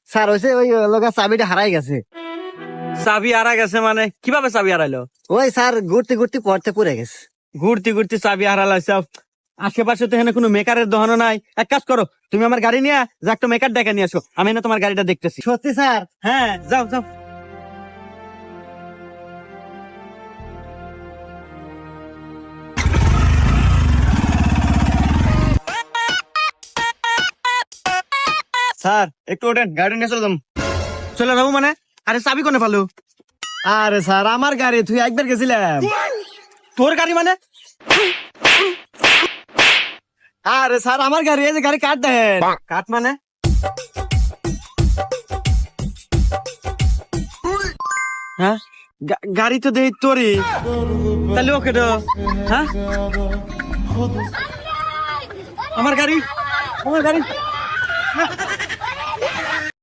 Sir হয়েছে ওই লোকের চাবিটা হারাই গেছে। চাবি হারা গেছে মানে কিভাবে চাবি হারাইলো? ওই স্যার ঘুরতে ঘুরতে পড়তে পড়ে গেছে। ঘুরতে ঘুরতে চাবি হারালাইছে। আশেপাশে তো এখানে কোনো মেকারের দোকানও নাই। এক কাজ করো, তুমি আমার গাড়ি নিয়ে যা একটা মেকার ডেকে নিয়ে আসো, আমি না তোমার গাড়িটা দেখতেছি। সত্যি স্যার? হ্যাঁ, যাও যাও। স্যার একটু ওঠেন, গাড়ি নিয়ে চলে যাবো। চলে যাবো মানে? আরে চাবি কোনে ফালো? আরে স্যার আমার গাড়ি, তুই একবার গেছিলাম। তোর গাড়ি মানে? আরে স্যার আমার গাড়ি, এই যে গাড়ি কাট দেন। কাঠ মানে? হ্যাঁ, গাড়ি তো দেই তোরই, তাহলে ওকে তো। হ্যাঁ, আমার গাড়ি, আমার গাড়ি।